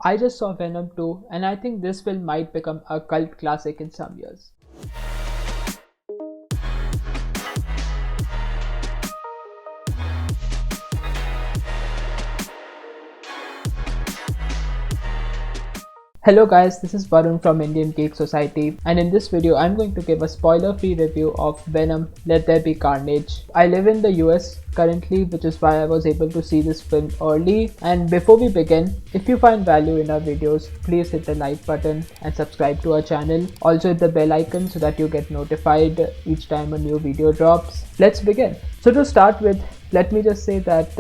I just saw Venom 2 and I think this film might become a cult classic in some years. Hello guys, this is Varun from Indian Geek Society, and in this video I'm going to give a spoiler-free review of Venom Let There Be Carnage. I live in the US currently, which is why I was able to see this film early. And before we begin, if you find value in our videos, please hit the like button and subscribe to our channel. Also hit the bell icon so that you get notified each time a new video drops. Let's begin. So to start with, let me just say that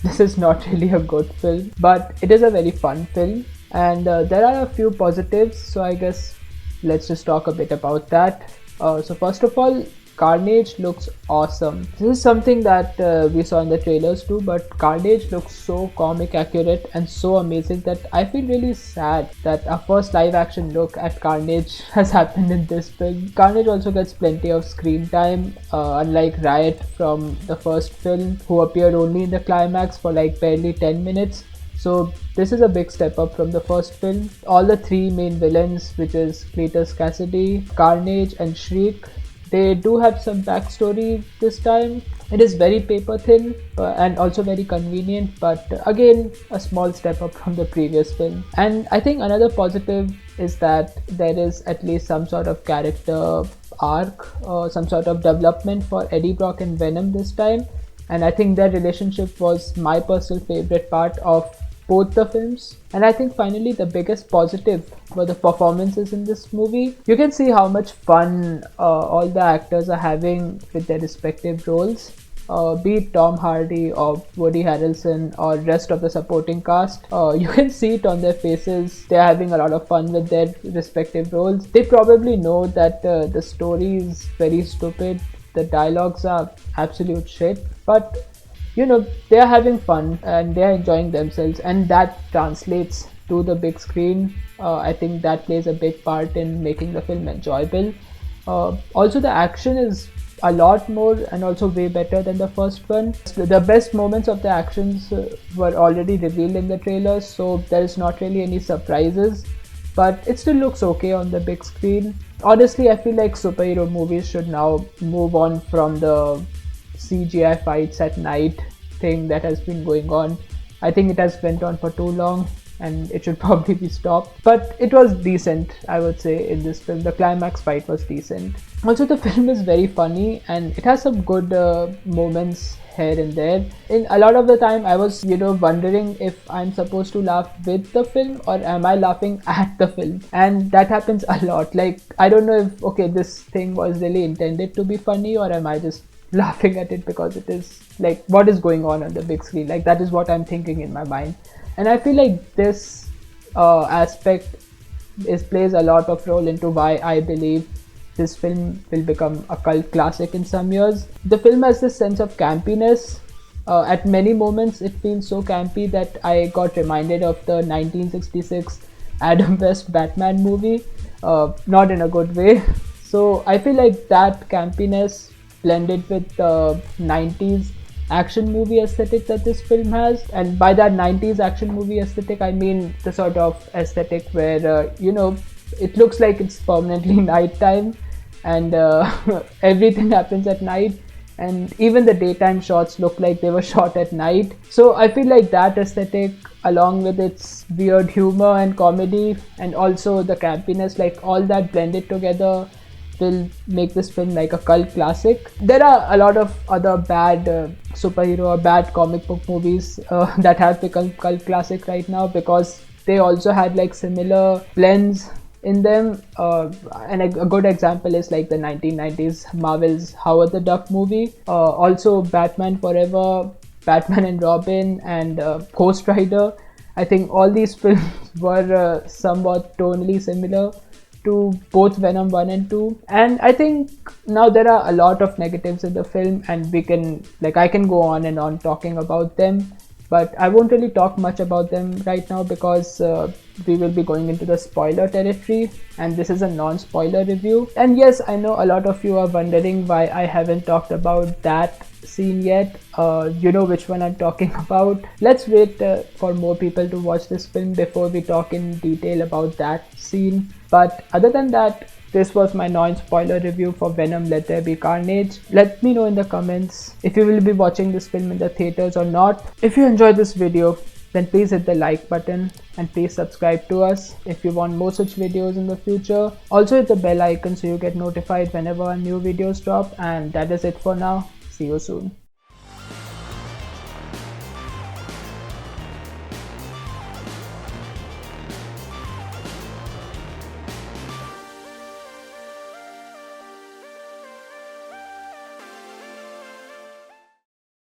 this is not really a good film, but it is a very fun film. And there are a few positives, so I guess let's just talk a bit about that. So first of all, Carnage looks awesome. This is something that we saw in the trailers too, but Carnage looks so comic accurate and so amazing that I feel really sad that our first live action look at Carnage has happened in this film. Carnage also gets plenty of screen time, unlike Riot from the first film, who appeared only in the climax for like barely 10 minutes. So this is a big step up from the first film. All the three main villains, which is Cletus Kasady, Carnage and Shriek, they do have some backstory this time. It is very paper thin and also very convenient, but again a small step up from the previous film. And I think another positive is that there is at least some sort of character arc or some sort of development for Eddie Brock and Venom this time. And I think their relationship was my personal favorite part of both the films. And I think finally the biggest positive were the performances in this movie. You can see how much fun all the actors are having with their respective roles. Be it Tom Hardy or Woody Harrelson or rest of the supporting cast, you can see it on their faces. They're having a lot of fun with their respective roles. They probably know that the story is very stupid, the dialogues are absolute shit, but you know, they're having fun and they're enjoying themselves, and that translates to the big screen. I think that plays a big part in making the film enjoyable. Also, the action is a lot more and also way better than the first one. The best moments of the actions were already revealed in the trailers, so there is not really any surprises, but it still looks okay on the big screen. Honestly, I feel like superhero movies should now move on from the CGI fights at night thing that has been going on. I think it has went on for too long and it should probably be stopped. But it was decent, I would say, in this film. The climax fight was decent. Also, the film is very funny and it has some good moments here and there. In a lot of the time I was wondering if I'm supposed to laugh with the film or am I laughing at the film, and that happens a lot. Like, I don't know if okay, this thing was really intended to be funny, or am I just laughing at it because it is like what is going on the big screen. Like, that is what I'm thinking in my mind. And I feel like this aspect plays a lot of role into why I believe this film will become a cult classic in some years. The film has this sense of campiness. At many moments it feels so campy that I got reminded of the 1966 Adam West Batman movie, not in a good way. So I feel like that campiness blended with the 90s action movie aesthetic that this film has. And by that 90s action movie aesthetic, I mean the sort of aesthetic where it looks like it's permanently nighttime and everything happens at night, and even the daytime shots look like they were shot at night. So I feel like that aesthetic, along with its weird humor and comedy and also the campiness, like all that blended together will make this film like a cult classic. There are a lot of other bad superhero or bad comic book movies that have become cult classic right now because they also had like similar blends in them, and a good example is like the 1990s Marvel's Howard the Duck movie, also Batman Forever, Batman and Robin, and Ghost Rider. I think all these films were somewhat tonally similar to both Venom 1 and 2. And I think now there are a lot of negatives in the film, and I can go on and on talking about them, but I won't really talk much about them right now because we will be going into the spoiler territory, and this is a non-spoiler review. And yes, I know a lot of you are wondering why I haven't talked about that seen yet, you know which one I'm talking about. Let's wait for more people to watch this film before we talk in detail about that scene. But other than that, this was my non-spoiler review for Venom Let There Be Carnage. Let me know in the comments if you will be watching this film in the theaters or not. If you enjoyed this video, then please hit the like button and please subscribe to us if you want more such videos in the future. Also hit the bell icon so you get notified whenever our new videos drop. And that is it for now. See you soon.